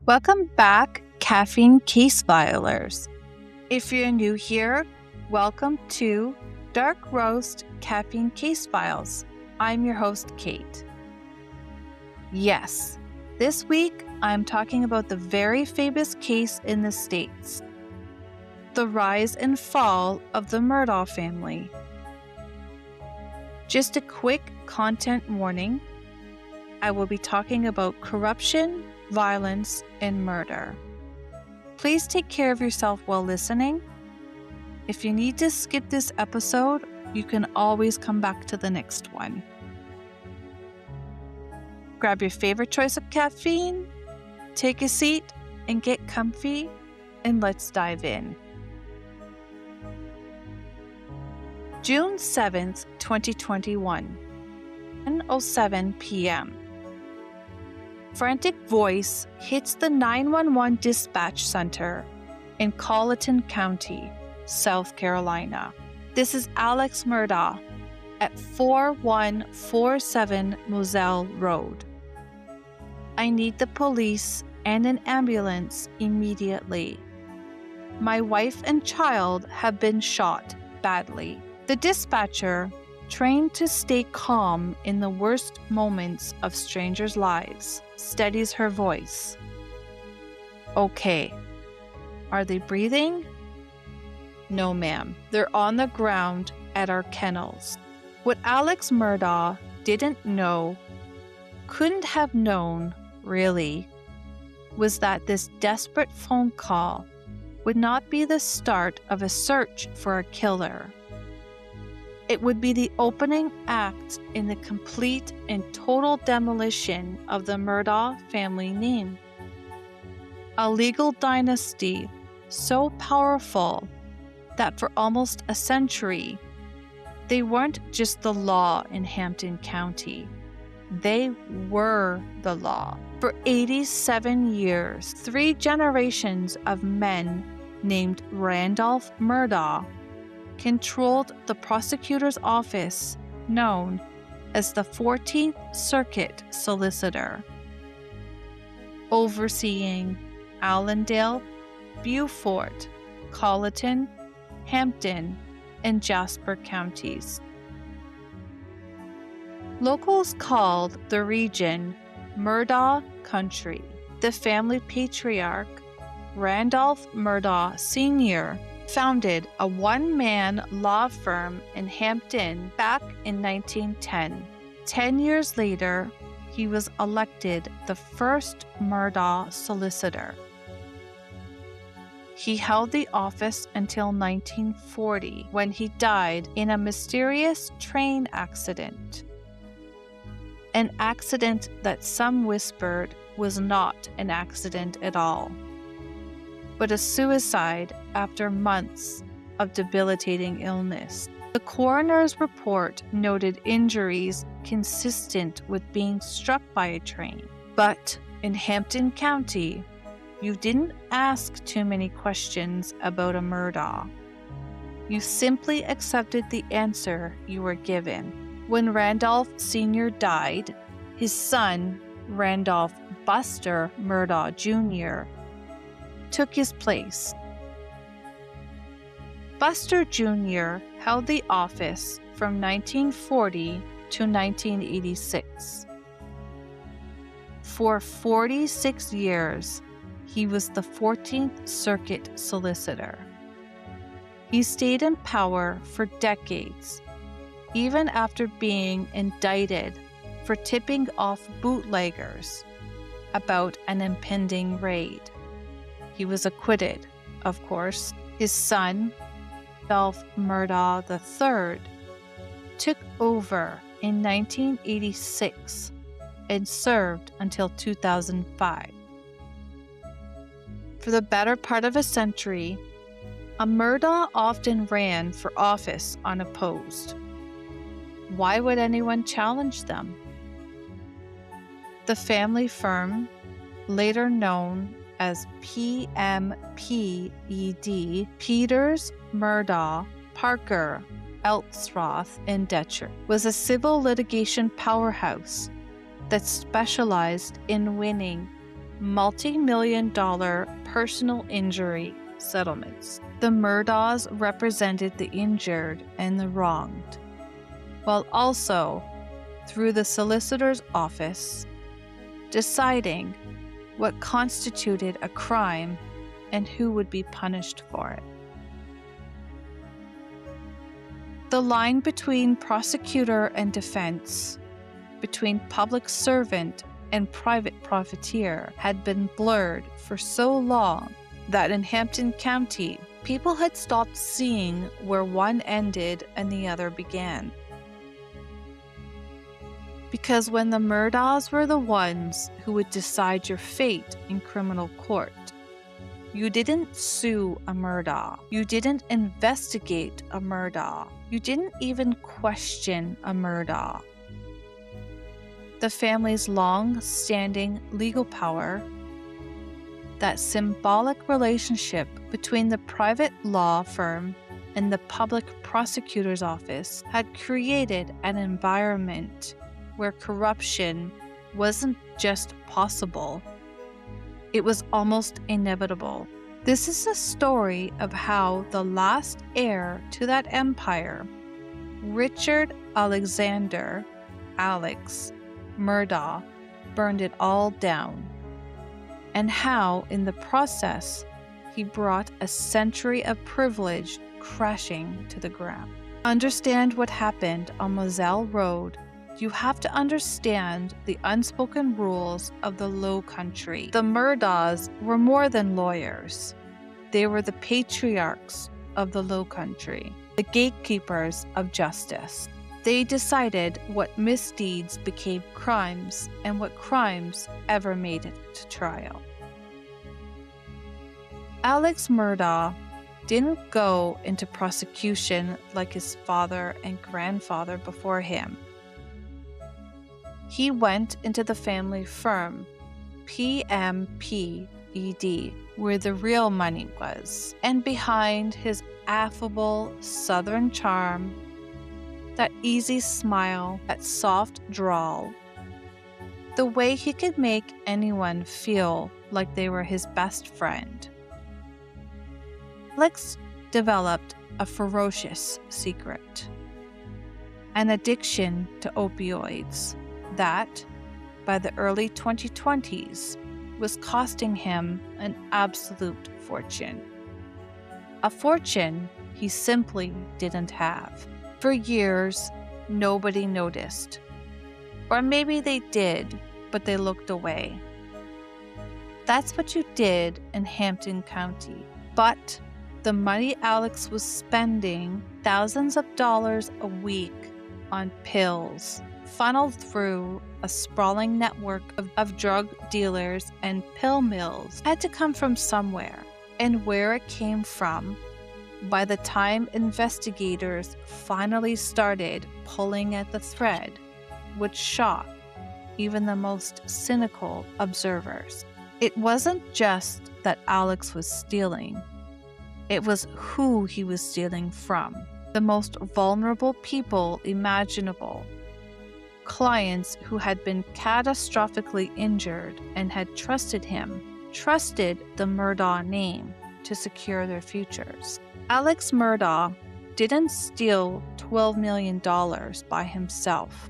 Welcome back, Caffeine Case Filers. If you're new here, welcome to Dark Roast Caffeine Case Files. I'm your host, Kate. Yes, this week I'm talking about the very famous case in the States, the rise and fall of the Murdaugh family. Just a quick content warning. I will be talking about corruption, violence, and murder. Please take care of yourself while listening. If you need to skip this episode, you can always come back to the next one. Grab your favorite choice of caffeine, take a seat, and get comfy, and let's dive in. June 7th, 2021, 10:07 p.m. Frantic voice hits the 911 dispatch center in Colleton County, South Carolina. This is Alex Murdaugh at 4147 Moselle Road. I need the police and an ambulance immediately. My wife and child have been shot badly. The dispatcher, trained to stay calm in the worst moments of strangers' lives, steadies her voice. Okay. Are they breathing? No, ma'am. They're on the ground at our kennels. What Alex Murdaugh didn't know, couldn't have known, really, was that this desperate phone call would not be the start of a search for a killer. It would be the opening act in the complete and total demolition of the Murdaugh family name. A legal dynasty so powerful that for almost a century, they weren't just the law in Hampton County. They were the law. For 87 years, 3 generations of men named Randolph Murdaugh controlled the prosecutor's office known as the 14th Circuit Solicitor, overseeing Allendale, Beaufort, Colleton, Hampton, and Jasper counties. Locals called the region Murdaugh Country. The family patriarch, Randolph Murdaugh Sr., founded a one-man law firm in Hampton back in 1910. 10 years later, he was elected the first Murdaugh solicitor. He held the office until 1940, when he died in a mysterious train accident. An accident that some whispered was not an accident at all, but a suicide after months of debilitating illness. The coroner's report noted injuries consistent with being struck by a train. But in Hampton County, you didn't ask too many questions about a Murdaugh. You simply accepted the answer you were given. When Randolph Sr. died, his son, Randolph Buster Murdaugh Jr., took his place. Buster Jr. held the office from 1940 to 1986. For 46 years, he was the 14th Circuit Solicitor. He stayed in power for decades, even after being indicted for tipping off bootleggers about an impending raid. He was acquitted, of course. His son, Randolph Murdaugh III, took over in 1986 and served until 2005. For the better part of a century, a Murdaugh often ran for office unopposed. Why would anyone challenge them? The family firm, later known as PMPED, Peters, Murdaugh, Parker, Eltsroth, and Detcher, was a civil litigation powerhouse that specialized in winning multi-million-dollar personal injury settlements. The Murdaughs represented the injured and the wronged, while also, through the solicitor's office, deciding what constituted a crime and who would be punished for it. The line between prosecutor and defense, between public servant and private profiteer, had been blurred for so long that in Hampden County, people had stopped seeing where one ended and the other began. Because when the Murdaughs were the ones who would decide your fate in criminal court, you didn't sue a Murdaugh. You didn't investigate a Murdaugh. You didn't even question a Murdaugh. The family's long-standing legal power, that symbolic relationship between the private law firm and the public prosecutor's office, had created an environment where corruption wasn't just possible, it was almost inevitable. This is a story of how the last heir to that empire, Richard Alexander, Alex Murdaugh, burned it all down, and how, in the process, he brought a century of privilege crashing to the ground. Understand what happened on Moselle Road. You have to understand the unspoken rules of the Low Country. The Murdaughs were more than lawyers. They were the patriarchs of the Low Country, the gatekeepers of justice. They decided what misdeeds became crimes and what crimes ever made it to trial. Alex Murdaugh didn't go into prosecution like his father and grandfather before him. He went into the family firm, PMPED, where the real money was. And behind his affable southern charm, that easy smile, that soft drawl, the way he could make anyone feel like they were his best friend, Alex developed a ferocious secret, an addiction to opioids that, by the early 2020s, was costing him an absolute fortune. A fortune he simply didn't have. For years, nobody noticed. Or maybe they did, but they looked away. That's what you did in Hampden County. But the money Alex was spending, thousands of dollars a week on pills, funneled through a sprawling network of drug dealers and pill mills, had to come from somewhere. And where it came from, by the time investigators finally started pulling at the thread, would shock even the most cynical observers. It wasn't just that Alex was stealing. It was who he was stealing from. The most vulnerable people imaginable. Clients who had been catastrophically injured and had trusted him, trusted the Murdaugh name to secure their futures. Alex Murdaugh didn't steal $12 million by himself.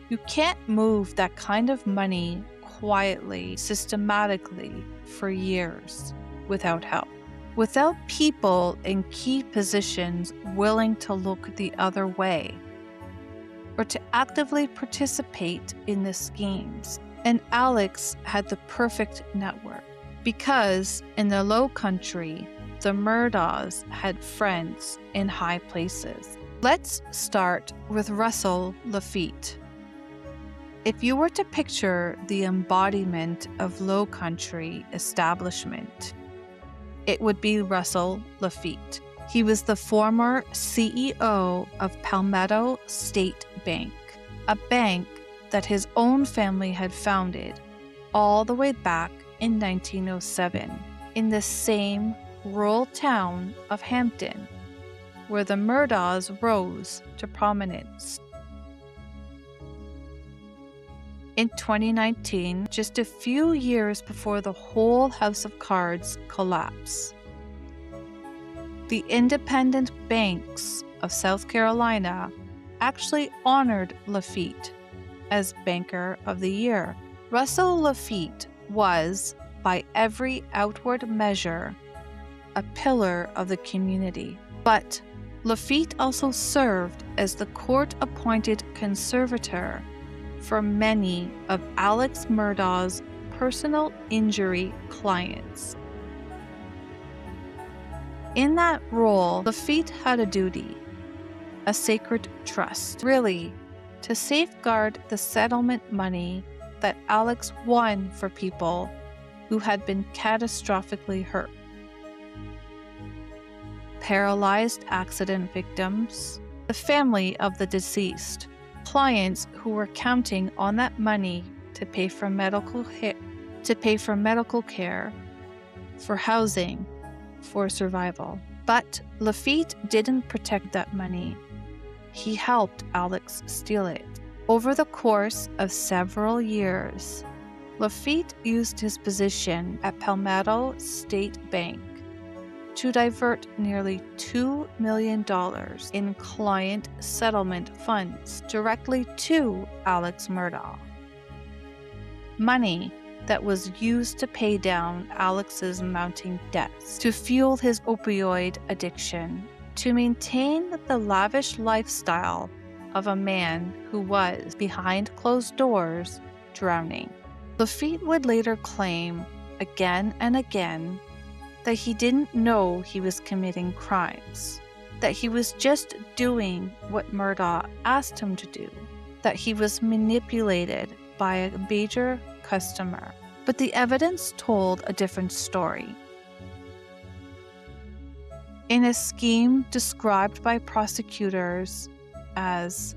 You can't move that kind of money quietly, systematically, for years without help. Without people in key positions willing to look the other way, or to actively participate in the schemes. And Alex had the perfect network, because in the Low Country, the Murdaughs had friends in high places. Let's start with Russell Lafitte. If you were to picture the embodiment of Low Country establishment, it would be Russell Lafitte. He was the former CEO of Palmetto State Bank, a bank that his own family had founded all the way back in 1907 in the same rural town of Hampden, where the Murdaughs rose to prominence. in 2019, just a few years before the whole house of cards collapsed. The independent banks of South Carolina actually honored Lafitte as Banker of the Year. Russell Lafitte was, by every outward measure, a pillar of the community. But Lafitte also served as the court-appointed conservator for many of Alex Murdaugh's personal injury clients. In that role, Lafitte had a duty, a sacred trust, really, to safeguard the settlement money that Alex won for people who had been catastrophically hurt. Paralyzed accident victims, the family of the deceased, clients who were counting on that money to pay for medical care, for housing, for survival. But Lafitte didn't protect that money. He helped Alex steal it. Over the course of several years, Lafitte used his position at Palmetto State Bank to divert nearly $2 million in client settlement funds directly to Alex Murdaugh. Money that was used to pay down Alex's mounting debts, to fuel his opioid addiction, to maintain the lavish lifestyle of a man who was, behind closed doors, drowning. Lafitte would later claim, again and again, that he didn't know he was committing crimes, that he was just doing what Murdaugh asked him to do, that he was manipulated by a major customer. But the evidence told a different story. In a scheme described by prosecutors as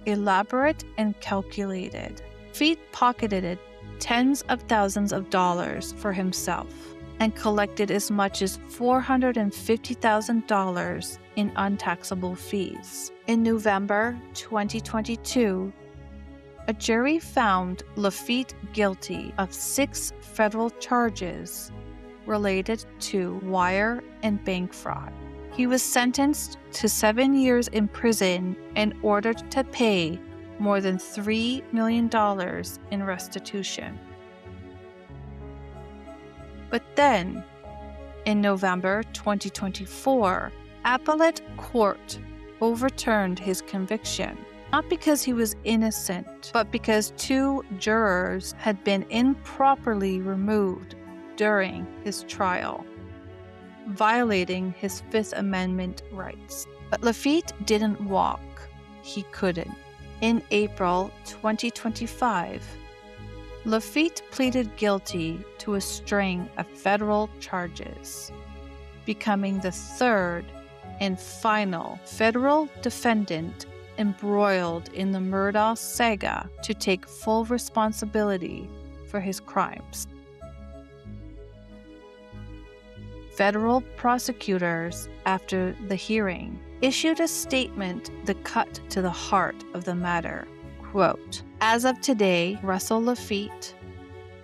elaborate and calculated, Lafitte pocketed tens of thousands of dollars for himself and collected as much as $450,000 in untaxable fees. In November 2022, a jury found Lafitte guilty of 6 federal charges related to wire and bank fraud. He was sentenced to 7 years in prison and ordered to pay more than $3 million in restitution. But then, in November 2024, appellate court overturned his conviction, not because he was innocent, but because 2 jurors had been improperly removed during his trial, violating his Fifth Amendment rights. But Lafitte didn't walk. He couldn't. In April 2025, Lafitte pleaded guilty to a string of federal charges, becoming the 3rd and final federal defendant embroiled in the Murdaugh saga to take full responsibility for his crimes. Federal prosecutors, after the hearing, issued a statement that cut to the heart of the matter. Quote, "As of today, Russell Lafitte,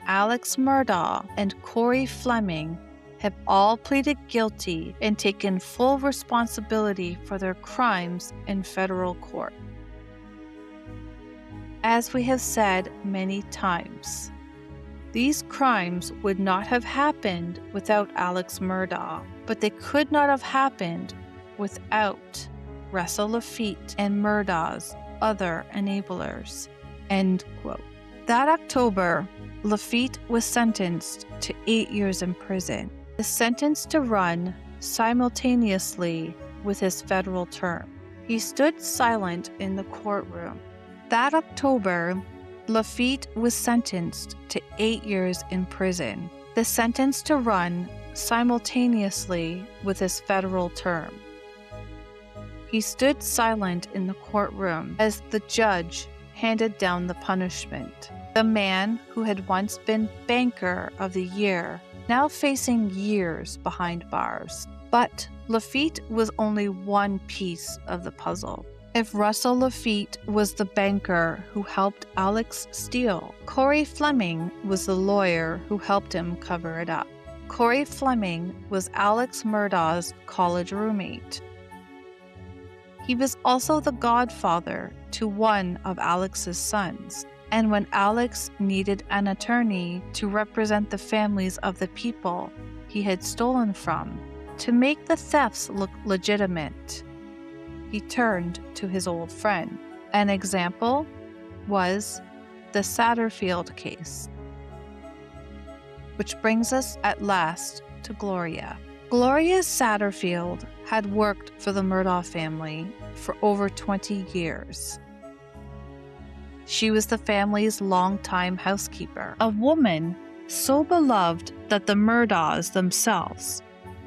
Alex Murdaugh, and Corey Fleming have all pleaded guilty and taken full responsibility for their crimes in federal court. As we have said many times, these crimes would not have happened without Alex Murdaugh, but they could not have happened without Russell Lafitte and Murdaugh's other enablers." End quote. That October, Lafitte was sentenced to 8 years in prison, the sentence to run simultaneously with his federal term. He stood silent in the courtroom. That October, Lafitte was sentenced to 8 years in prison, the sentence to run simultaneously with his federal term. He stood silent in the courtroom as the judge handed down the punishment. The man who had once been Banker of the Year, now facing years behind bars. But Lafitte was only one piece of the puzzle. If Russell Lafitte was the banker who helped Alex steal, Corey Fleming was the lawyer who helped him cover it up. Corey Fleming was Alex Murdaugh's college roommate. He was also the godfather to one of Alex's sons, and when Alex needed an attorney to represent the families of the people he had stolen from, to make the thefts look legitimate, he turned to his old friend. An example was the Satterfield case. Which brings us at last to Gloria. Gloria Satterfield had worked for the Murdaugh family for over 20 years. She was the family's longtime housekeeper, a woman so beloved that the Murdaughs themselves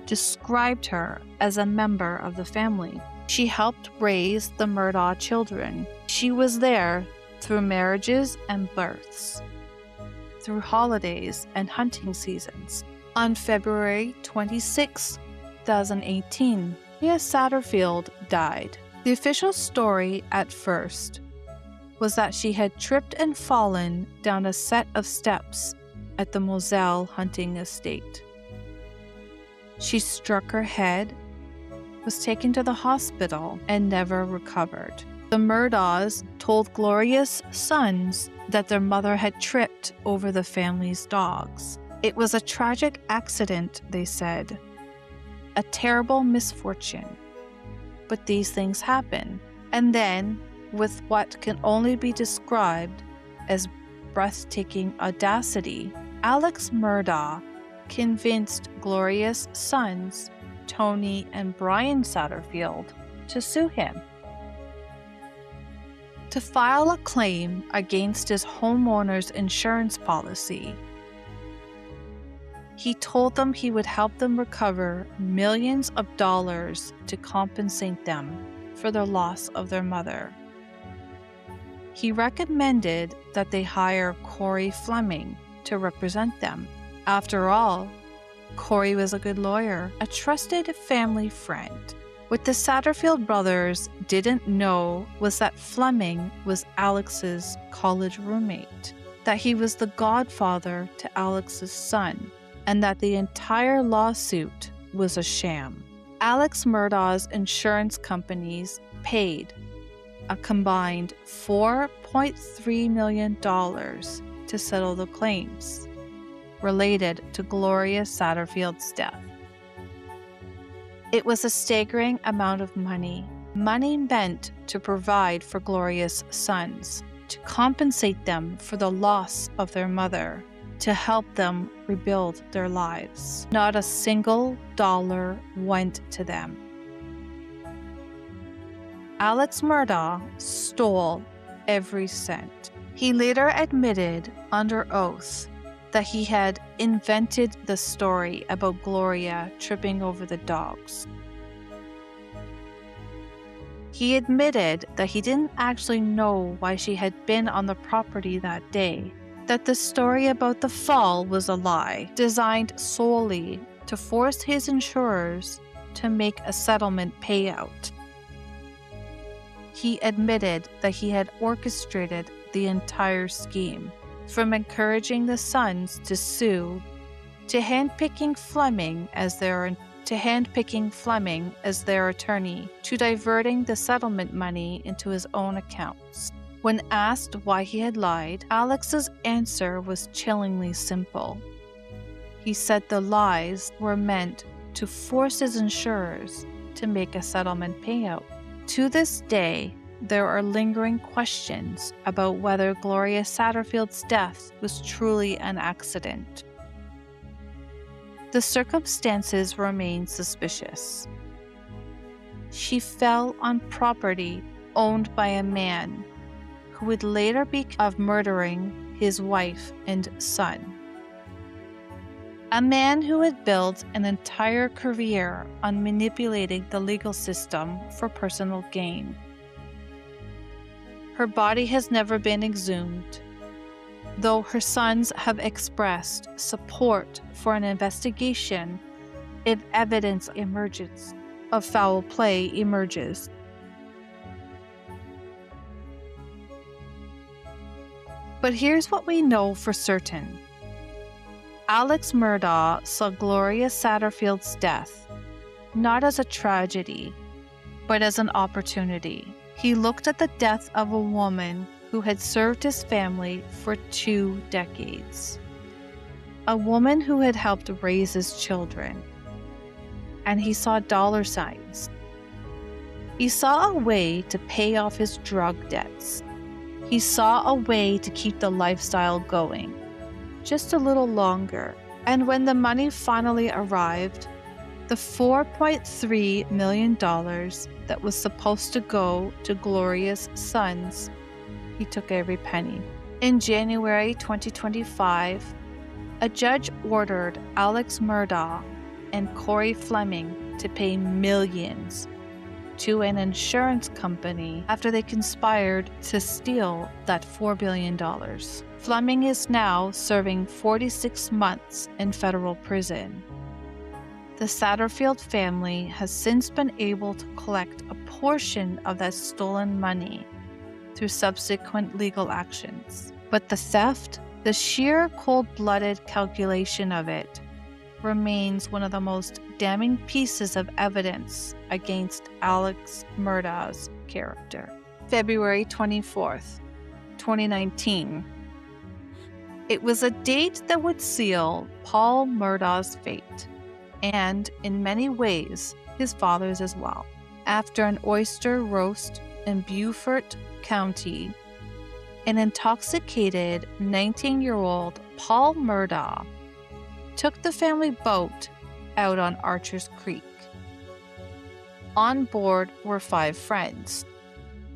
described her as a member of the family. She helped raise the Murdaugh children. She was there through marriages and births, through holidays and hunting seasons. On February 26, 2018, Gloria Satterfield died. The official story at first was that she had tripped and fallen down a set of steps at the Moselle hunting estate. She struck her head, was taken to the hospital, and never recovered. The Murdaughs told Gloria's sons that their mother had tripped over the family's dogs. It was a tragic accident, they said, a terrible misfortune. But these things happen. And then, with what can only be described as breathtaking audacity, Alex Murdaugh convinced Gloria's sons, Tony and Brian Satterfield, to sue him, to file a claim against his homeowner's insurance policy. He told them he would help them recover millions of dollars to compensate them for the loss of their mother. He recommended that they hire Corey Fleming to represent them. After all, Corey was a good lawyer, a trusted family friend. What the Satterfield brothers didn't know was that Fleming was Alex's college roommate, that he was the godfather to Alex's son, and that the entire lawsuit was a sham. Alex Murdaugh's insurance companies paid a combined $4.3 million to settle the claims related to Gloria Satterfield's death. It was a staggering amount of money meant to provide for Gloria's sons, to compensate them for the loss of their mother, to help them rebuild their lives. Not a single dollar went to them. Alex Murdaugh stole every cent. He later admitted under oath that he had invented the story about Gloria tripping over the dogs. He admitted that he didn't actually know why she had been on the property that day, that the story about the fall was a lie, designed solely to force his insurers to make a settlement payout. He admitted that he had orchestrated the entire scheme, from encouraging the sons to sue, to handpicking Fleming as their attorney, to diverting the settlement money into his own accounts. When asked why he had lied, Alex's answer was chillingly simple. He said the lies were meant to force his insurers to make a settlement payout. To this day, there are lingering questions about whether Gloria Satterfield's death was truly an accident. The circumstances remain suspicious. She fell on property owned by a man who would later be accused of murdering his wife and son. A man who had built an entire career on manipulating the legal system for personal gain. Her body has never been exhumed, though her sons have expressed support for an investigation if evidence of foul play emerges. But here's what we know for certain. Alex Murdaugh saw Gloria Satterfield's death not as a tragedy, but as an opportunity. He looked at the death of a woman who had served his family for 2 decades, a woman who had helped raise his children, and he saw dollar signs. He saw a way to pay off his drug debts. He saw a way to keep the lifestyle going just a little longer. And when the money finally arrived, the $4.3 million that was supposed to go to Gloria's sons, he took every penny. In January 2025, a judge ordered Alex Murdaugh and Corey Fleming to pay millions to an insurance company after they conspired to steal that $4 billion. Fleming is now serving 46 months in federal prison. The Satterfield family has since been able to collect a portion of that stolen money through subsequent legal actions. But the theft, the sheer cold-blooded calculation of it, remains one of the most damning pieces of evidence against Alex Murdaugh's character. February 24th, 2019. It was a date that would seal Paul Murdaugh's fate, and in many ways, his father's as well. After an oyster roast in Beaufort County, an intoxicated 19-year-old Paul Murdaugh took the family boat out on Archer's Creek. On board were 5 friends,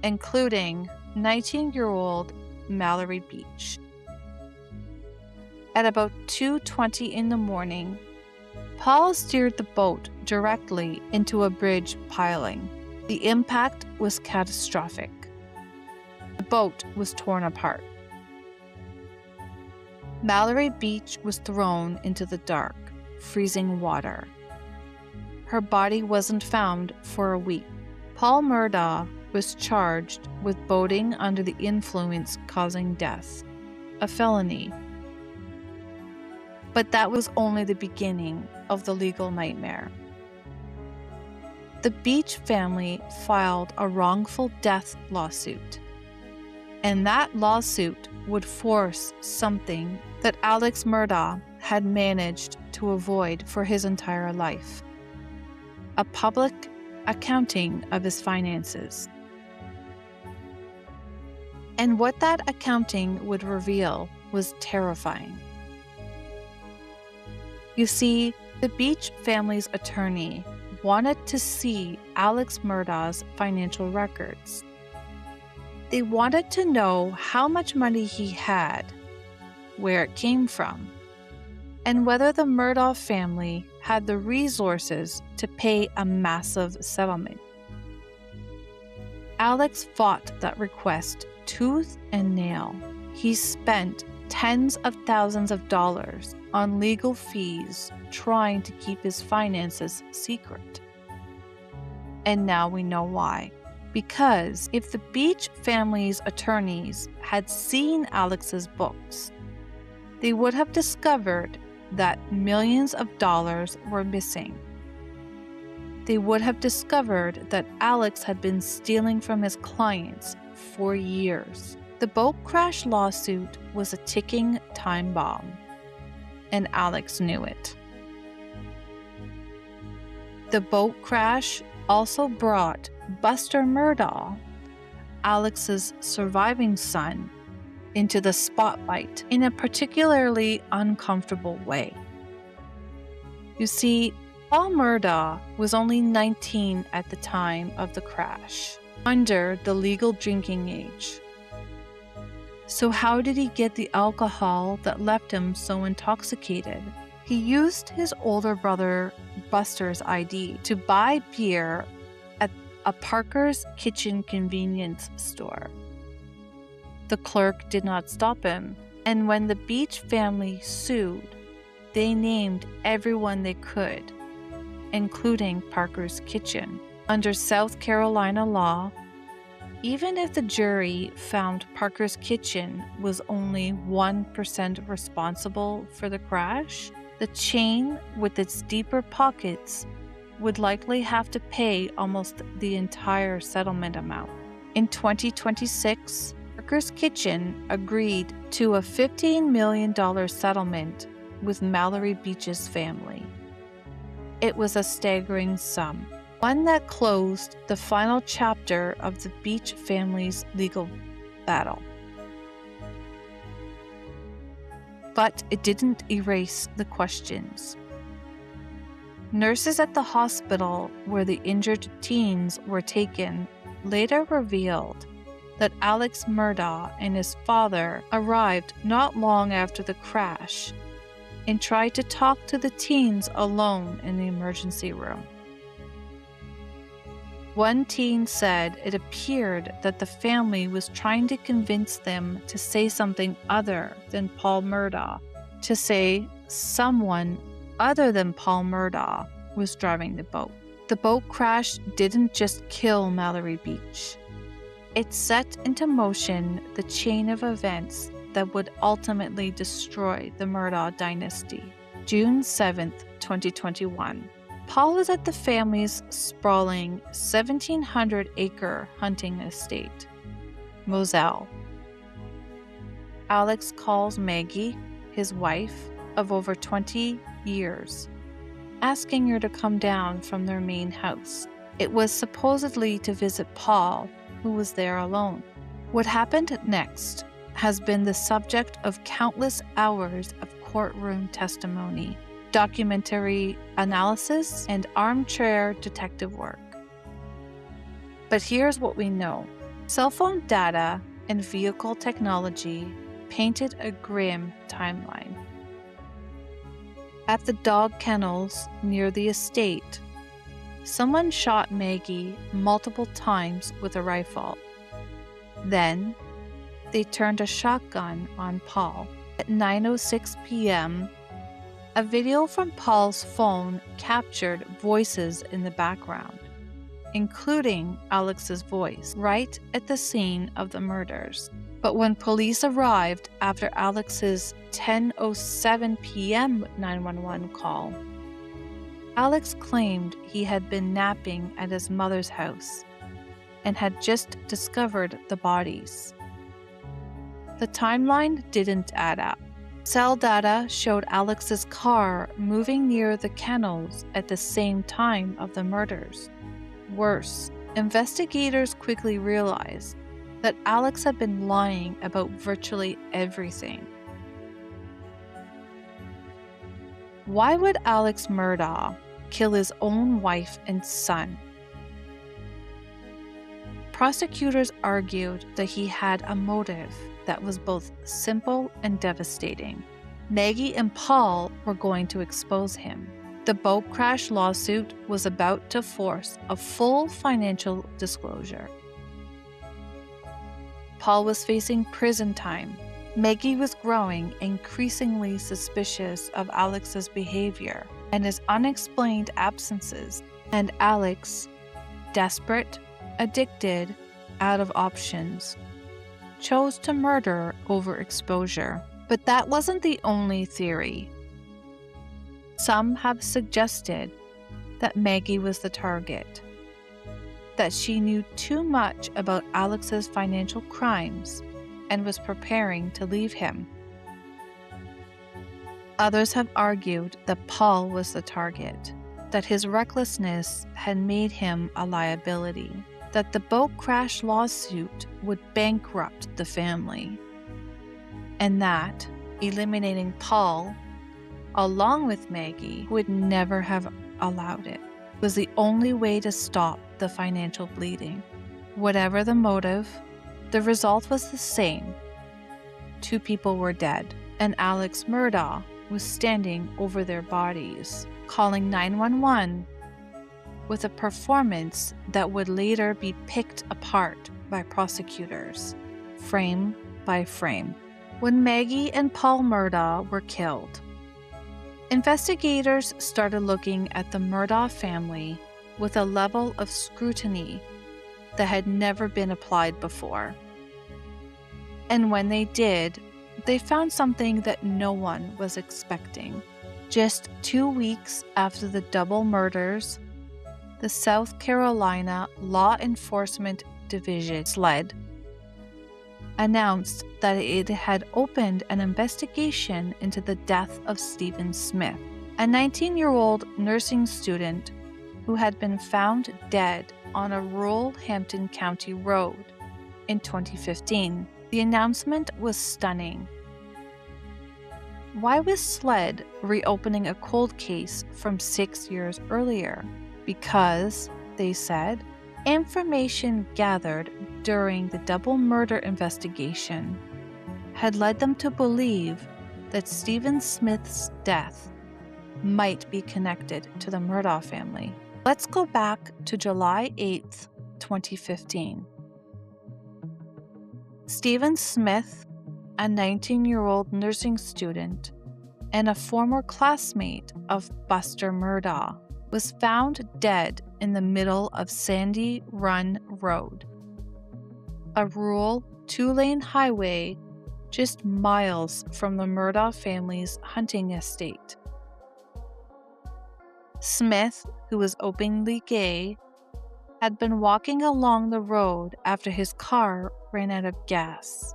including 19-year-old Mallory Beach. At about 2:20 in the morning, Paul steered the boat directly into a bridge piling. The impact was catastrophic. The boat was torn apart. Mallory Beach was thrown into the dark, freezing water. Her body wasn't found for a week. Paul Murdaugh was charged with boating under the influence causing death, a felony. But that was only the beginning of the legal nightmare. The Beach family filed a wrongful death lawsuit, and that lawsuit would force something that Alex Murdaugh had managed to avoid for his entire life: a public accounting of his finances. And what that accounting would reveal was terrifying. You see, the Beach family's attorney wanted to see Alex Murdaugh's financial records. They wanted to know how much money he had, where it came from, and whether the Murdaugh family had the resources to pay a massive settlement. Alex fought that request tooth and nail. He spent tens of thousands of dollars on legal fees trying to keep his finances secret. And now we know why. Because if the Beach family's attorneys had seen Alex's books, they would have discovered that millions of dollars were missing. They would have discovered that Alex had been stealing from his clients for years. The boat crash lawsuit was a ticking time bomb, and Alex knew it. The boat crash also brought Buster Murdaugh, Alex's surviving son, into the spotlight in a particularly uncomfortable way. You see, Paul Murdaugh was only 19 at the time of the crash, under the legal drinking age. So how did he get the alcohol that left him so intoxicated? He used his older brother Buster's ID to buy beer at a Parker's Kitchen convenience store. The clerk did not stop him, and when the Beach family sued, they named everyone they could, including Parker's Kitchen. Under South Carolina law, Even if the jury found Parker's Kitchen was only 1% responsible for the crash, the chain, with its deeper pockets, would likely have to pay almost the entire settlement amount. In 2026, Parker's Kitchen agreed to a $15 million settlement with Mallory Beach's family. It was a staggering sum, one that closed the final chapter of the Beach family's legal battle. But it didn't erase the questions. Nurses at the hospital where the injured teens were taken later revealed that Alex Murdaugh and his father arrived not long after the crash and tried to talk to the teens alone in the emergency room. One teen said it appeared that the family was trying to convince them to say something other than Paul Murdaugh, to say someone other than Paul Murdaugh was driving the boat. The boat crash didn't just kill Mallory Beach. It set into motion the chain of events that would ultimately destroy the Murdaugh dynasty. June 7th, 2021. Paul was at the family's sprawling 1,700-acre hunting estate, Moselle. Alex calls Maggie, his wife of over 20 years, asking her to come down from their main house. It was supposedly to visit Paul, who was there alone. What happened next has been the subject of countless hours of courtroom testimony, documentary analysis, and armchair detective work. But here's what we know. Cell phone data and vehicle technology painted a grim timeline. At the dog kennels near the estate, someone shot Maggie multiple times with a rifle. Then, they turned a shotgun on Paul. At 9:06 p.m., a video from Paul's phone captured voices in the background, including Alex's voice, right at the scene of the murders. But when police arrived after Alex's 10:07 p.m. 911 call, Alex claimed he had been napping at his mother's house and had just discovered the bodies. The timeline didn't add up. Cell data showed Alex's car moving near the kennels at the same time of the murders. Worse, investigators quickly realized that Alex had been lying about virtually everything. Why would Alex Murdaugh kill his own wife and son? Prosecutors argued that he had a motive that was both simple and devastating. Maggie and Paul were going to expose him. The boat crash lawsuit was about to force a full financial disclosure. Paul was facing prison time. Maggie was growing increasingly suspicious of Alex's behavior and his unexplained absences, and Alex, desperate, addicted, out of options, chose to murder over exposure. But that wasn't the only theory. Some have suggested that Maggie was the target, that she knew too much about Alex's financial crimes and was preparing to leave him. Others have argued that Paul was the target, that his recklessness had made him a liability, that the boat crash lawsuit would bankrupt the family, and that eliminating Paul, along with Maggie, would never have allowed it, was the only way to stop the financial bleeding. Whatever the motive, the result was the same. 2 people were dead, and Alex Murdaugh was standing over their bodies, calling 911 with a performance that would later be picked apart by prosecutors, frame by frame. When Maggie and Paul Murdaugh were killed, investigators started looking at the Murdaugh family with a level of scrutiny that had never been applied before. And when they did, they found something that no one was expecting. Just 2 weeks after the double murders, the South Carolina Law Enforcement Division, SLED, announced that it had opened an investigation into the death of Stephen Smith, a 19-year-old nursing student who had been found dead on a rural Hampton County road in 2015. The announcement was stunning. Why was SLED reopening a cold case from 6 years earlier? Because, they said, information gathered during the double murder investigation had led them to believe that Stephen Smith's death might be connected to the Murdaugh family. Let's go back to July 8th, 2015. Stephen Smith, a 19-year-old nursing student and a former classmate of Buster Murdaugh, was found dead in the middle of Sandy Run Road, a rural 2-lane highway just miles from the Murdaugh family's hunting estate. Smith, who was openly gay, had been walking along the road after his car ran out of gas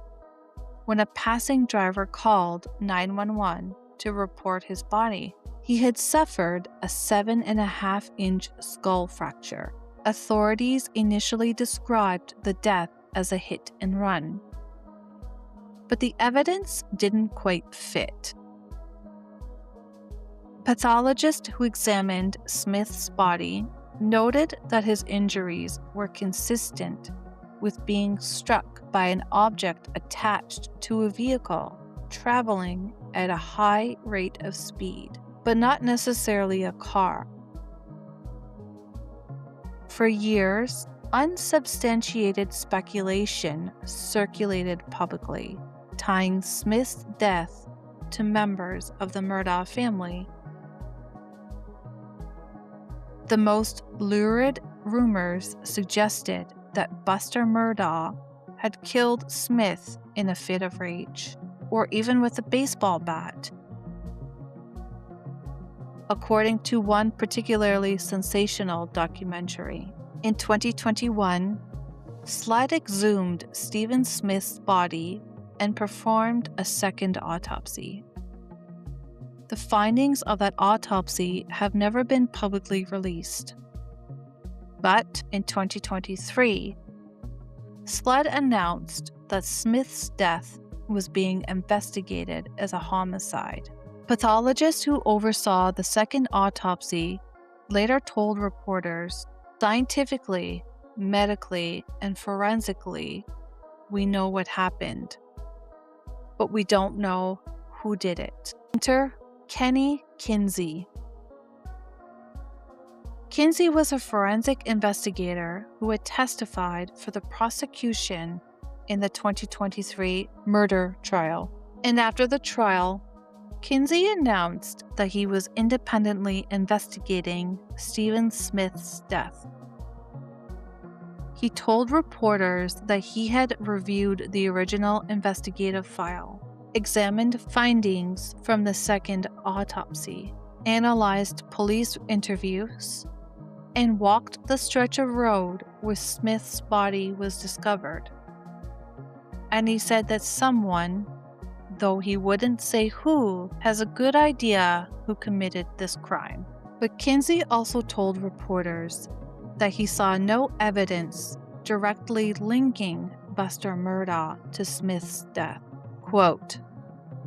when a passing driver called 911 to report his body. He had suffered a 7.5-inch skull fracture. Authorities initially described the death as a hit and run, but the evidence didn't quite fit. Pathologists who examined Smith's body noted that his injuries were consistent with being struck by an object attached to a vehicle traveling at a high rate of speed, but not necessarily a car. For years, unsubstantiated speculation circulated publicly, tying Smith's death to members of the Murdaugh family. The most lurid rumors suggested that Buster Murdaugh had killed Smith in a fit of rage, or even with a baseball bat. According to one particularly sensational documentary, in 2021, SLED exhumed Stephen Smith's body and performed a second autopsy. The findings of that autopsy have never been publicly released. But in 2023, SLED announced that Smith's death was being investigated as a homicide. Pathologists who oversaw the second autopsy later told reporters, "Scientifically, medically, and forensically, we know what happened, but we don't know who did it." Enter Kenny Kinsey. Kinsey was a forensic investigator who had testified for the prosecution in the 2023 murder trial. And after the trial, Kinsey announced that he was independently investigating Stephen Smith's death. He told reporters that he had reviewed the original investigative file, examined findings from the second autopsy, analyzed police interviews, and walked the stretch of road where Smith's body was discovered. And he said that someone, though he wouldn't say who, has a good idea who committed this crime. But Kinsey also told reporters that he saw no evidence directly linking Buster Murdaugh to Smith's death. Quote,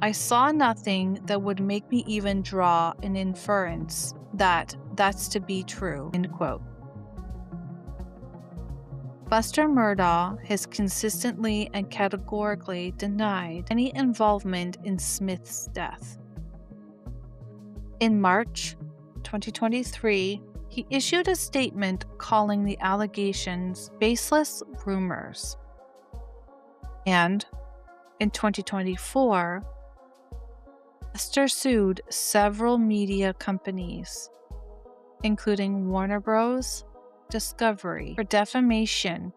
"I saw nothing that would make me even draw an inference that that's to be true." End quote. Buster Murdaugh has consistently and categorically denied any involvement in Smith's death. In March 2023, he issued a statement calling the allegations baseless rumors. And in 2024, Buster sued several media companies, including Warner Bros., discovery for defamation,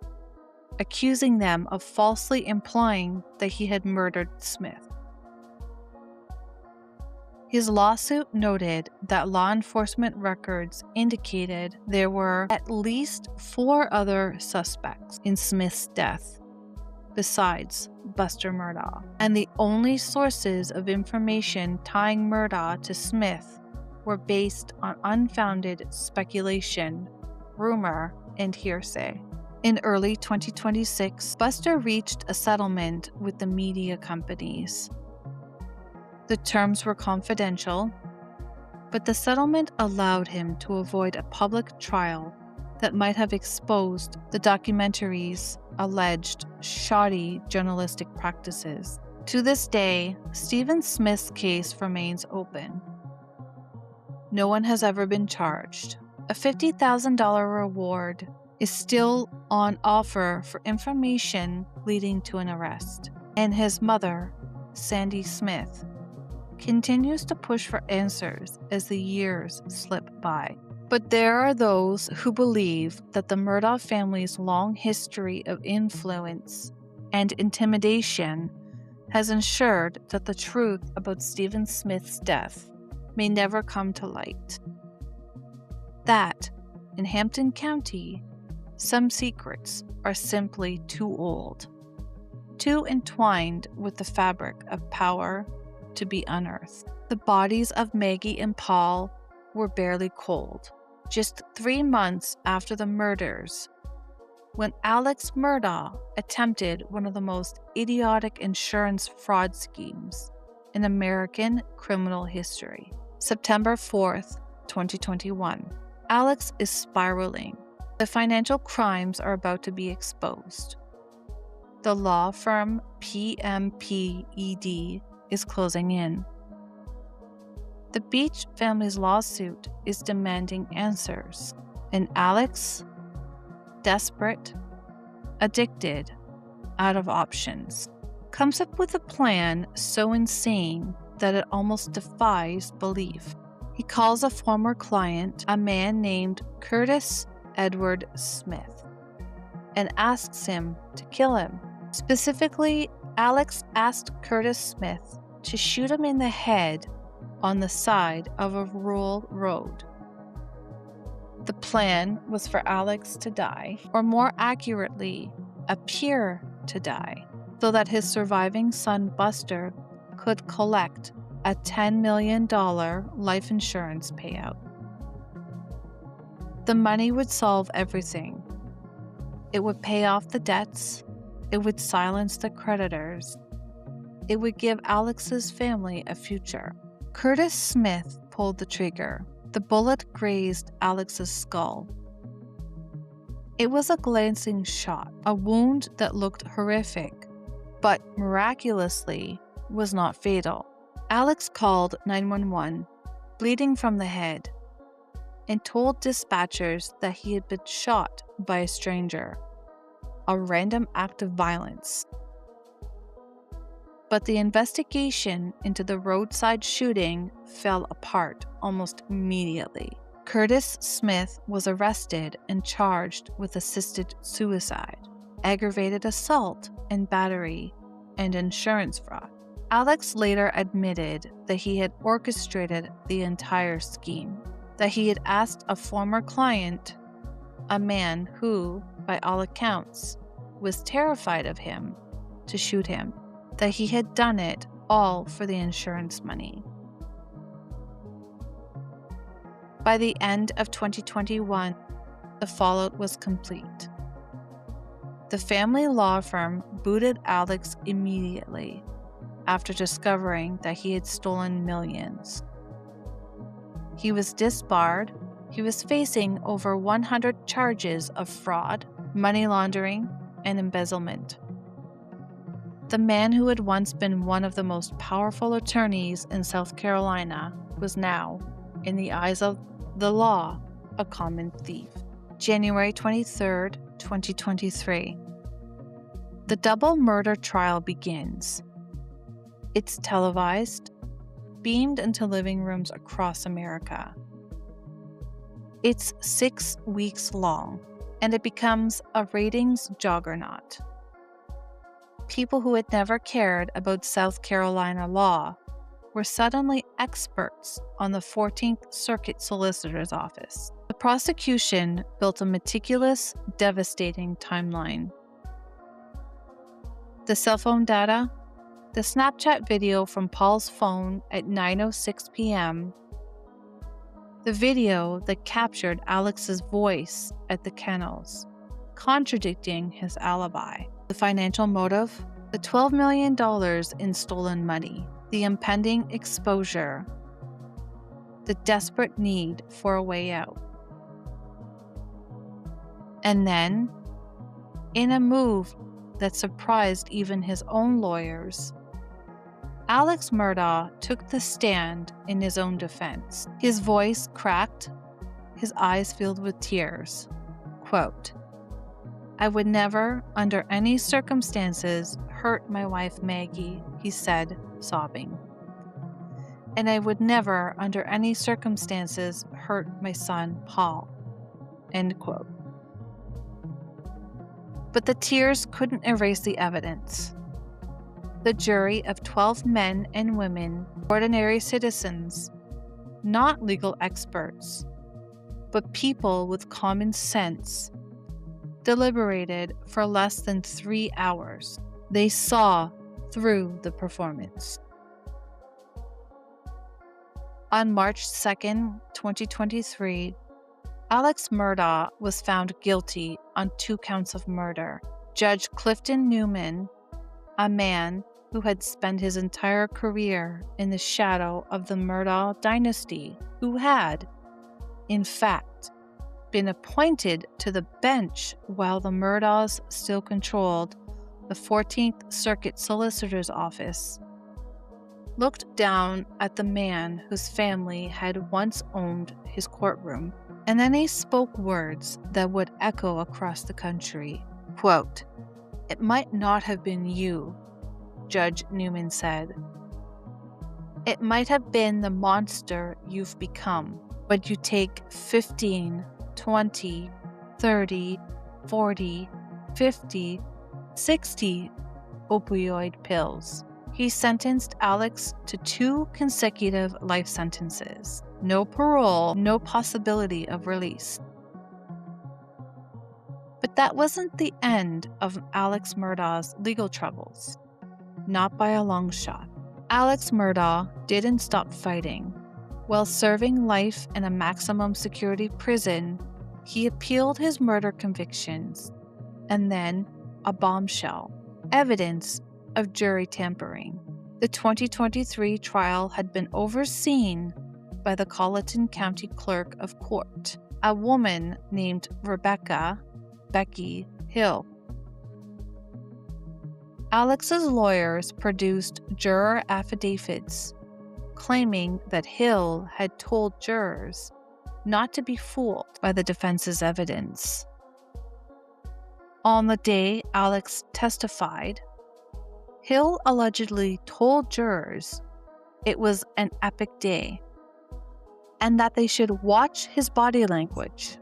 accusing them of falsely implying that he had murdered Smith. His lawsuit noted that law enforcement records indicated there were at least 4 other suspects in Smith's death, besides Buster Murdaugh, and the only sources of information tying Murdaugh to Smith were based on unfounded speculation, rumor, and hearsay. In early 2026, Buster reached a settlement with the media companies. The terms were confidential, but the settlement allowed him to avoid a public trial that might have exposed the documentary's alleged shoddy journalistic practices. To this day, Stephen Smith's case remains open. No one has ever been charged. A $50,000 reward is still on offer for information leading to an arrest, and his mother, Sandy Smith, continues to push for answers as the years slip by. But there are those who believe that the Murdaugh family's long history of influence and intimidation has ensured that the truth about Stephen Smith's death may never come to light. That, in Hampton County, some secrets are simply too old, too entwined with the fabric of power to be unearthed. The bodies of Maggie and Paul were barely cold, just 3 months after the murders, when Alex Murdaugh attempted one of the most idiotic insurance fraud schemes in American criminal history. September 4th, 2021. Alex is spiraling. The financial crimes are about to be exposed. The law firm PMPED is closing in. The Beach family's lawsuit is demanding answers, and Alex, desperate, addicted, out of options, comes up with a plan so insane that it almost defies belief. He calls a former client, a man named Curtis Edward Smith, and asks him to kill him. Specifically, Alex asked Curtis Smith to shoot him in the head on the side of a rural road. The plan was for Alex to die, or more accurately, appear to die, so that his surviving son Buster could collect a $10 million life insurance payout. The money would solve everything. It would pay off the debts. It would silence the creditors. It would give Alex's family a future. Curtis Smith pulled the trigger. The bullet grazed Alex's skull. It was a glancing shot, a wound that looked horrific, but miraculously was not fatal. Alex called 911, bleeding from the head, and told dispatchers that he had been shot by a stranger, a random act of violence. But the investigation into the roadside shooting fell apart almost immediately. Curtis Smith was arrested and charged with assisted suicide, aggravated assault and battery, and insurance fraud. Alex later admitted that he had orchestrated the entire scheme, that he had asked a former client, a man who, by all accounts, was terrified of him, to shoot him, that he had done it all for the insurance money. By the end of 2021, the fallout was complete. The family law firm booted Alex immediately after discovering that he had stolen millions. He was disbarred. He was facing over 100 charges of fraud, money laundering, and embezzlement. The man who had once been one of the most powerful attorneys in South Carolina was now, in the eyes of the law, a common thief. January 23, 2023. The double murder trial begins. It's televised, beamed into living rooms across America. It's 6 weeks long, and it becomes a ratings juggernaut. People who had never cared about South Carolina law were suddenly experts on the 14th Circuit Solicitor's Office. The prosecution built a meticulous, devastating timeline. The cell phone data, the Snapchat video from Paul's phone at 9:06 p.m., the video that captured Alex's voice at the kennels, contradicting his alibi. The financial motive, the $12 million in stolen money, the impending exposure, the desperate need for a way out. And then, in a move that surprised even his own lawyers, Alex Murdaugh took the stand in his own defense. His voice cracked, his eyes filled with tears. Quote, "I would never, under any circumstances, hurt my wife Maggie," he said, sobbing. "And I would never, under any circumstances, hurt my son Paul." End quote. But the tears couldn't erase the evidence. The jury of 12 men and women, ordinary citizens, not legal experts, but people with common sense, deliberated for less than 3 hours. They saw through the performance. On March 2nd, 2023, Alex Murdaugh was found guilty on 2 counts of murder. Judge Clifton Newman, a man who had spent his entire career in the shadow of the Murdaugh dynasty, who had, in fact, been appointed to the bench while the Murdaughs still controlled the 14th Circuit Solicitor's Office, looked down at the man whose family had once owned his courtroom, and then he spoke words that would echo across the country. Quote, "It might not have been you," Judge Newman said. "It might have been the monster you've become, but you take 15, 20, 30, 40, 50, 60 opioid pills." He sentenced Alex to 2 consecutive life sentences. No parole, no possibility of release. But that wasn't the end of Alex Murdaugh's legal troubles. Not by a long shot. Alex Murdaugh didn't stop fighting. While serving life in a maximum security prison, he appealed his murder convictions, and then a bombshell, evidence of jury tampering. The 2023 trial had been overseen by the Colleton County Clerk of Court, a woman named Becky Hill. Alex's lawyers produced juror affidavits claiming that Hill had told jurors not to be fooled by the defense's evidence. On the day Alex testified, Hill allegedly told jurors it was an epic day and that they should watch his body language.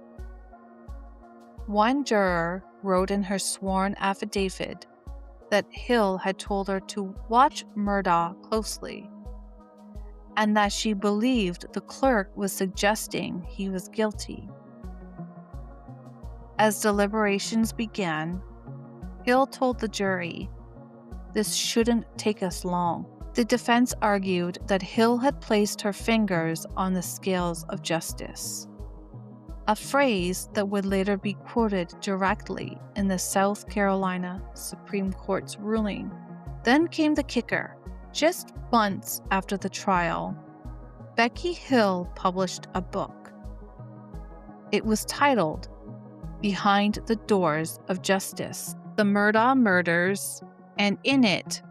One juror wrote in her sworn affidavit that Hill had told her to watch Murdaugh closely, and that she believed the clerk was suggesting he was guilty. As deliberations began, Hill told the jury, "This shouldn't take us long." The defense argued that Hill had placed her fingers on the scales of justice, a phrase that would later be quoted directly in the South Carolina Supreme Court's ruling. Then came the kicker. Just months after the trial, Becky Hill published a book. It was titled Behind the Doors of Justice: The Murdaugh Murders, and in it,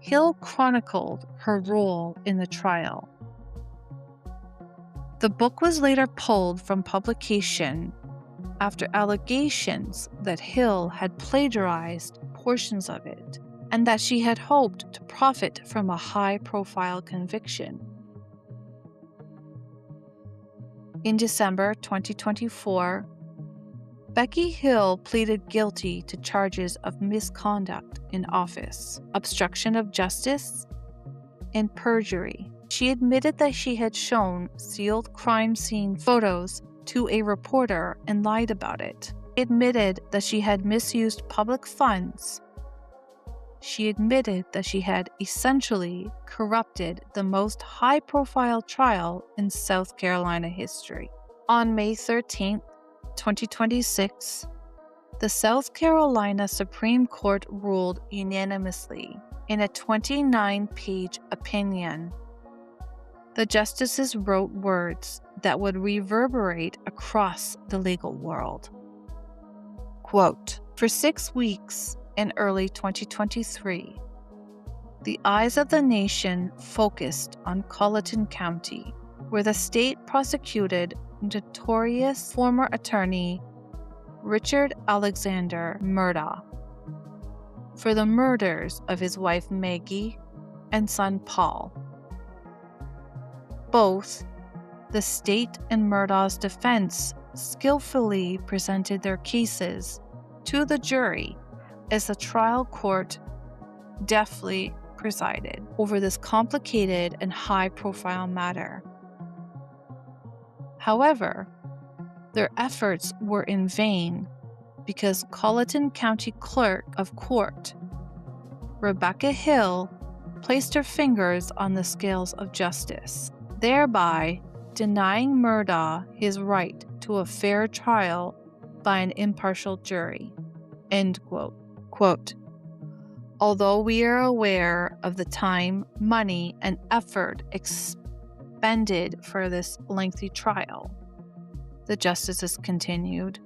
Hill chronicled her role in the trial. The book was later pulled from publication after allegations that Hill had plagiarized portions of it and that she had hoped to profit from a high-profile conviction. In December 2024, Becky Hill pleaded guilty to charges of misconduct in office, obstruction of justice, and perjury. She admitted that she had shown sealed crime scene photos to a reporter and lied about it. She admitted that she had misused public funds. She admitted that she had essentially corrupted the most high-profile trial in South Carolina history. On May 13, 2026, the South Carolina Supreme Court ruled unanimously in a 29-page opinion. The justices wrote words that would reverberate across the legal world. Quote, "For 6 weeks in early 2023, the eyes of the nation focused on Colleton County, where the state prosecuted notorious former attorney Richard Alexander Murdaugh for the murders of his wife Maggie and son Paul. Both the state and Murdaugh's defense skillfully presented their cases to the jury as the trial court deftly presided over this complicated and high-profile matter. However, their efforts were in vain because Colleton County Clerk of Court, Rebecca Hill, placed her fingers on the scales of justice, thereby denying Murdaugh his right to a fair trial by an impartial jury." End quote. Quote, "Although we are aware of the time, money, and effort expended for this lengthy trial," the justices continued,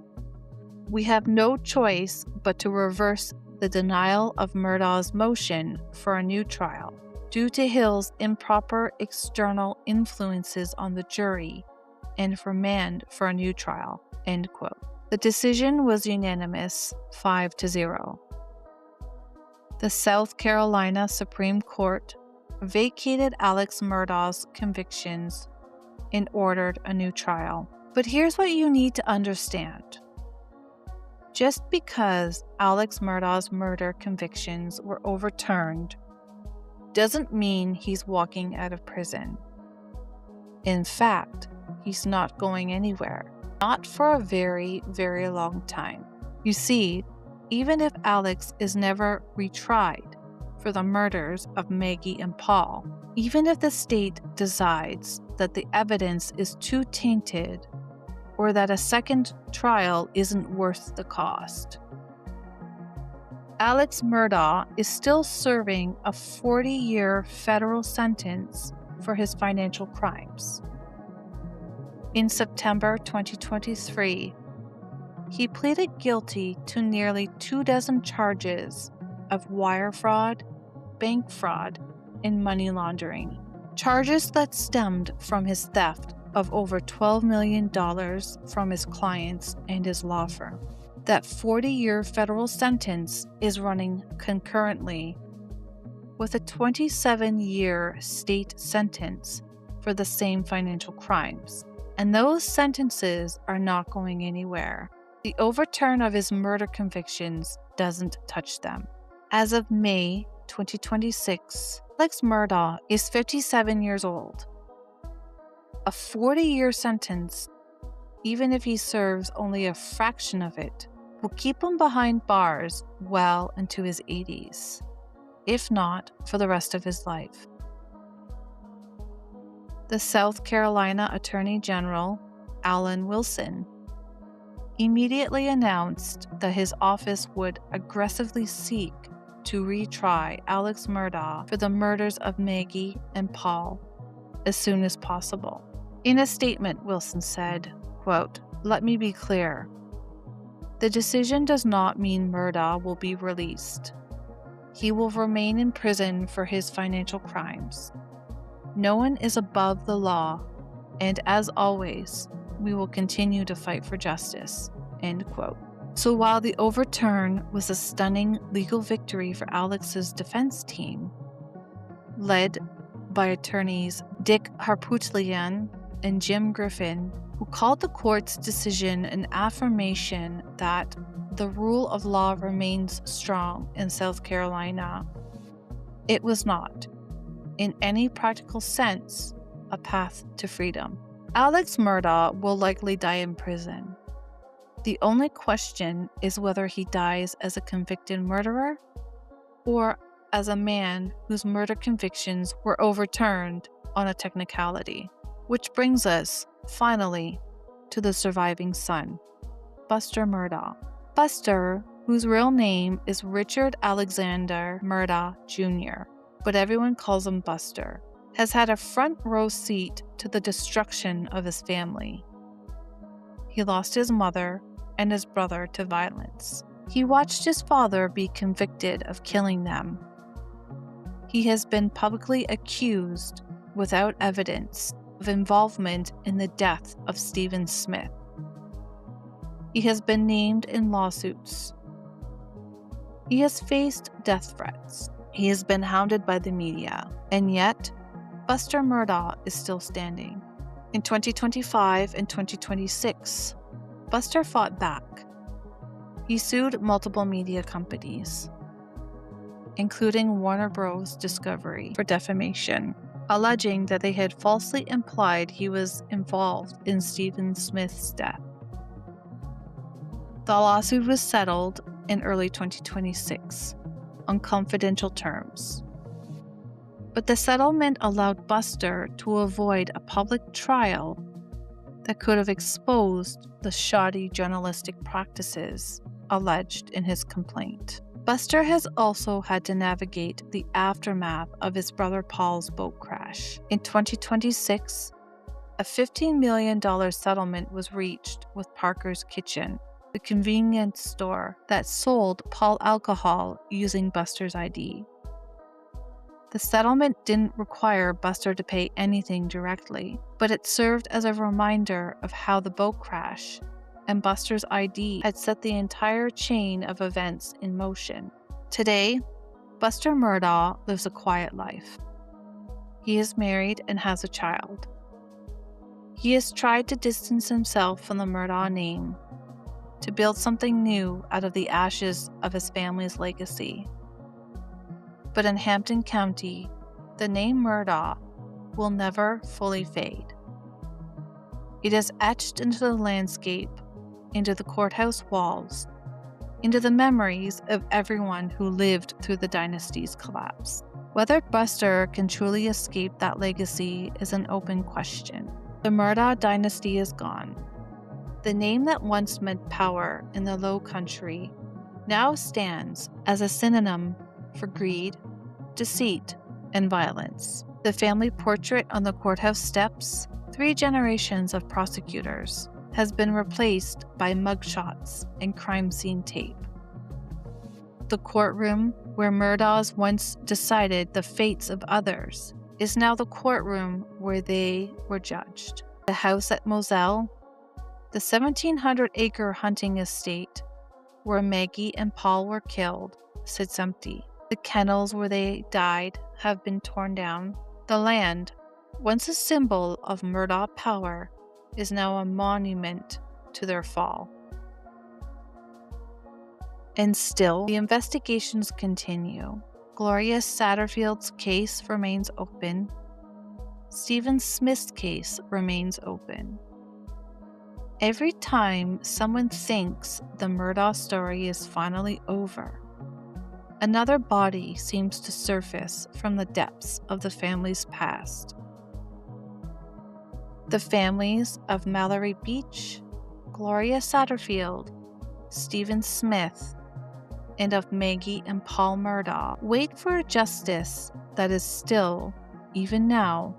"we have no choice but to reverse the denial of Murdaugh's motion for a new trial due to Hill's improper external influences on the jury and remand for a new trial." End quote. The decision was unanimous, 5-0. The South Carolina Supreme Court vacated Alex Murdaugh's convictions and ordered a new trial. But here's what you need to understand. Just because Alex Murdaugh's murder convictions were overturned doesn't mean he's walking out of prison. In fact, he's not going anywhere. Not for a very, very long time. You see, even if Alex is never retried for the murders of Maggie and Paul, even if the state decides that the evidence is too tainted or that a second trial isn't worth the cost, Alex Murdaugh is still serving a 40-year federal sentence for his financial crimes. In September 2023, he pleaded guilty to nearly 24 charges of wire fraud, bank fraud, and money laundering, charges that stemmed from his theft of over $12 million from his clients and his law firm. That 40-year federal sentence is running concurrently with a 27-year state sentence for the same financial crimes. And those sentences are not going anywhere. The overturn of his murder convictions doesn't touch them. As of May 2026, Alex Murdaugh is 57 years old. A 40-year sentence, even if he serves only a fraction of it, will keep him behind bars well into his 80s, if not for the rest of his life. The South Carolina Attorney General, Alan Wilson, immediately announced that his office would aggressively seek to retry Alex Murdaugh for the murders of Maggie and Paul as soon as possible. In a statement, Wilson said, quote, "Let me be clear. The decision does not mean Murdaugh will be released. He will remain in prison for his financial crimes. No one is above the law, and as always, we will continue to fight for justice." End quote. So while the overturn was a stunning legal victory for Alex's defense team, led by attorneys Dick Harpootlian and Jim Griffin, who called the court's decision an affirmation that the rule of law remains strong in South Carolina. It was not, in any practical sense, a path to freedom. Alex Murdaugh will likely die in prison. The only question is whether he dies as a convicted murderer or as a man whose murder convictions were overturned on a technicality. Which brings us, finally, to the surviving son, Buster Murdaugh. Buster, whose real name is Richard Alexander Murdaugh Jr., but everyone calls him Buster, has had a front row seat to the destruction of his family. He lost his mother and his brother to violence. He watched his father be convicted of killing them. He has been publicly accused, without evidence, of involvement in the death of Stephen Smith. He has been named in lawsuits. He has faced death threats. He has been hounded by the media. And yet, Buster Murdaugh is still standing. In 2025 and 2026, Buster fought back. He sued multiple media companies, including Warner Bros. Discovery, for defamation, alleging that they had falsely implied he was involved in Stephen Smith's death. The lawsuit was settled in early 2026 on confidential terms. But the settlement allowed Buster to avoid a public trial that could have exposed the shoddy journalistic practices alleged in his complaint. Buster has also had to navigate the aftermath of his brother Paul's boat crash. In 2026, a $15 million settlement was reached with Parker's Kitchen, the convenience store that sold Paul alcohol using Buster's ID. The settlement didn't require Buster to pay anything directly, but it served as a reminder of how the boat crash and Buster's ID had set the entire chain of events in motion. Today, Buster Murdaugh lives a quiet life. He is married and has a child. He has tried to distance himself from the Murdaugh name, to build something new out of the ashes of his family's legacy. But in Hampton County, the name Murdaugh will never fully fade. It is etched into the landscape, into the courthouse walls, into the memories of everyone who lived through the dynasty's collapse. Whether Buster can truly escape that legacy is an open question. The Murdaugh dynasty is gone. The name that once meant power in the Low Country now stands as a synonym for greed, deceit, and violence. The family portrait on the courthouse steps, 3 generations of prosecutors, has been replaced by mugshots and crime scene tape. The courtroom where Murdaughs once decided the fates of others is now the courtroom where they were judged. The house at Moselle, the 1,700-acre hunting estate where Maggie and Paul were killed, sits empty. The kennels where they died have been torn down. The land, once a symbol of Murdaugh power, is now a monument to their fall. And still, the investigations continue. Gloria Satterfield's case remains open. Stephen Smith's case remains open. Every time someone thinks the Murdaugh story is finally over, another body seems to surface from the depths of the family's past. The families of Mallory Beach, Gloria Satterfield, Stephen Smith, and of Maggie and Paul Murdaugh wait for a justice that is still, even now,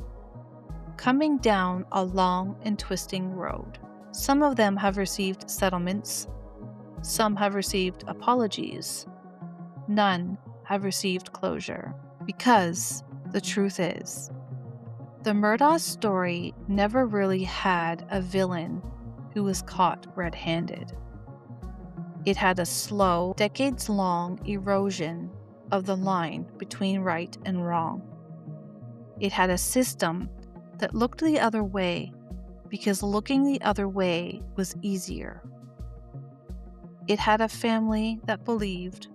coming down a long and twisting road. Some of them have received settlements. Some have received apologies. None have received closure. Because the truth is, the Murdaugh story never really had a villain who was caught red-handed. It had a slow, decades-long erosion of the line between right and wrong. It had a system that looked the other way because looking the other way was easier. It had a family that believed,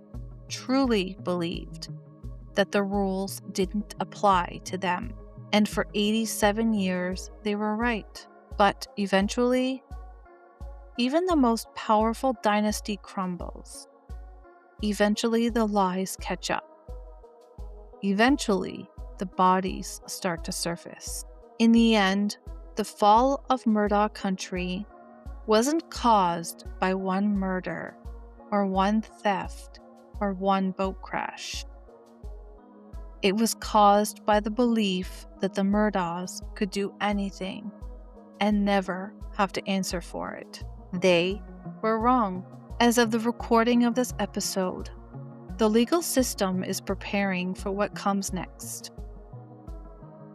truly believed, that the rules didn't apply to them. And for 87 years, they were right. But eventually, even the most powerful dynasty crumbles. Eventually, the lies catch up. Eventually, the bodies start to surface. In the end, the fall of Murdaugh country wasn't caused by one murder, or one theft, or one boat crash. It was caused by the belief that the Murdaughs could do anything and never have to answer for it. They were wrong. As of the recording of this episode, the legal system is preparing for what comes next.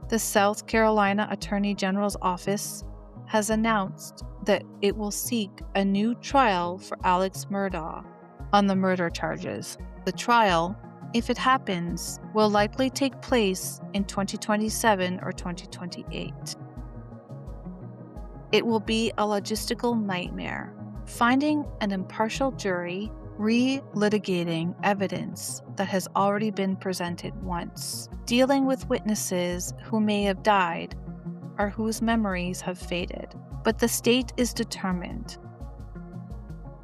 The South Carolina Attorney General's office has announced that it will seek a new trial for Alex Murdaugh on the murder charges. The trial, if it happens, will likely take place in 2027 or 2028. It will be a logistical nightmare, finding an impartial jury, re-litigating evidence that has already been presented once, dealing with witnesses who may have died or whose memories have faded. But the state is determined.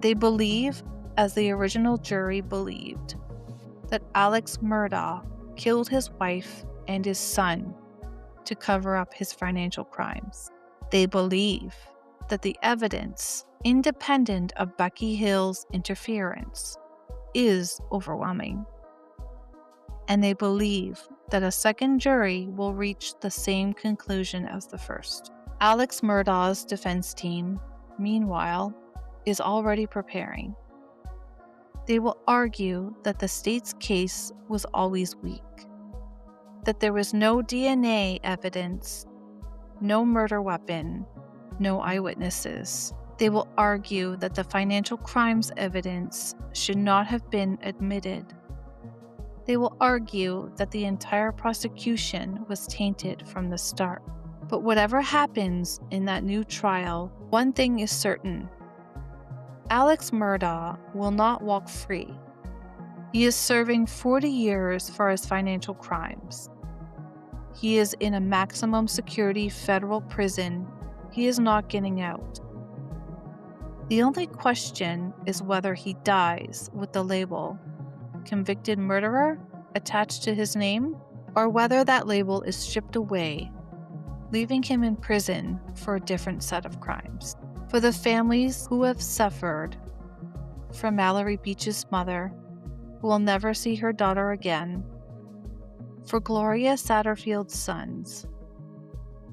They believe, as the original jury believed, that Alex Murdaugh killed his wife and his son to cover up his financial crimes. They believe that the evidence, independent of Becky Hill's interference, is overwhelming. And they believe that a second jury will reach the same conclusion as the first. Alex Murdaugh's defense team, meanwhile, is already preparing. They will argue that the state's case was always weak, that there was no DNA evidence, no murder weapon, no eyewitnesses. They will argue that the financial crimes evidence should not have been admitted. They will argue that the entire prosecution was tainted from the start. But whatever happens in that new trial, one thing is certain. Alex Murdaugh will not walk free. He is serving 40 years for his financial crimes. He is in a maximum security federal prison. He is not getting out. The only question is whether he dies with the label convicted murderer attached to his name, or whether that label is stripped away, leaving him in prison for a different set of crimes. For the families who have suffered, from Mallory Beach's mother, who will never see her daughter again, for Gloria Satterfield's sons,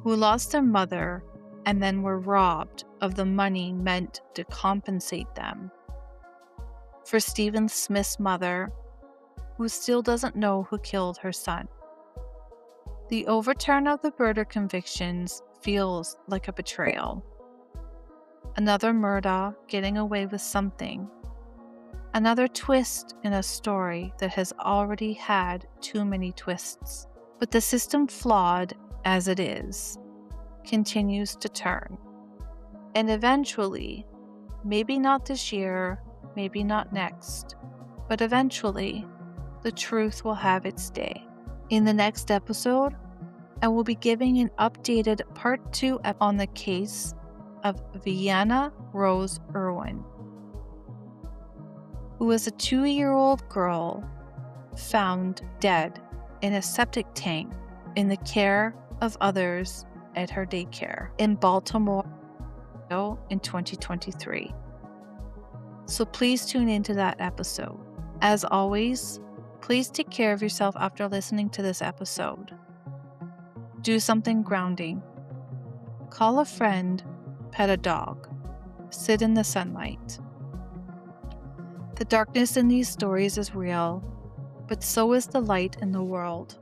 who lost their mother and then were robbed of the money meant to compensate them, for Stephen Smith's mother, who still doesn't know who killed her son. The overturn of the murder convictions feels like a betrayal. Another Murdaugh getting away with something. Another twist in a story that has already had too many twists. But the system, flawed as it is, continues to turn. And eventually, maybe not this year, maybe not next, but eventually, the truth will have its day. In the next episode, I will be giving an updated part 2 on the case of Vienna Rose Irwin, who was a 2-year-old girl found dead in a septic tank in the care of others at her daycare in Baltimore in 2023. So please tune into that episode. As always, please take care of yourself after listening to this episode. Do something grounding. Call a friend, pet a dog, sit in the sunlight. The darkness in these stories is real, but so is the light in the world.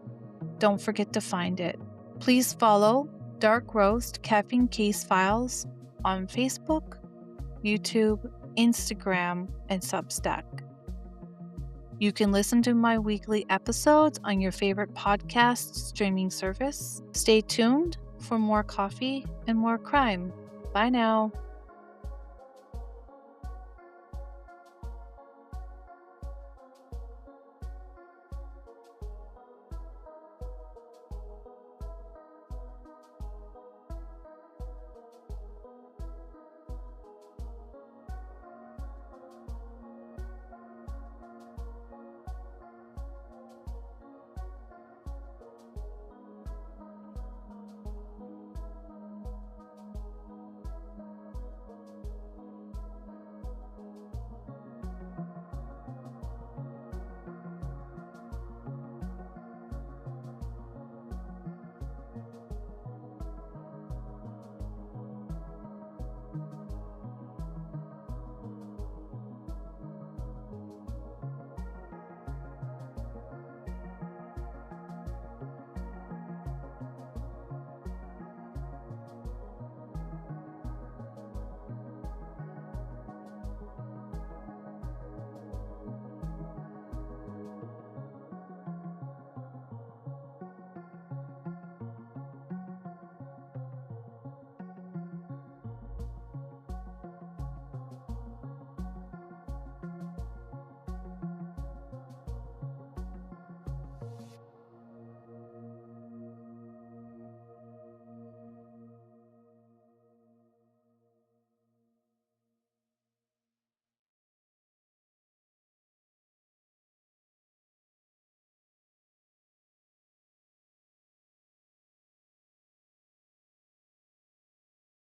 Don't forget to find it. Please follow Dark Roast Caffeine Case Files on Facebook, YouTube, Instagram, and Substack. You can listen to my weekly episodes on your favorite podcast streaming service. Stay tuned for more coffee and more crime. Bye now.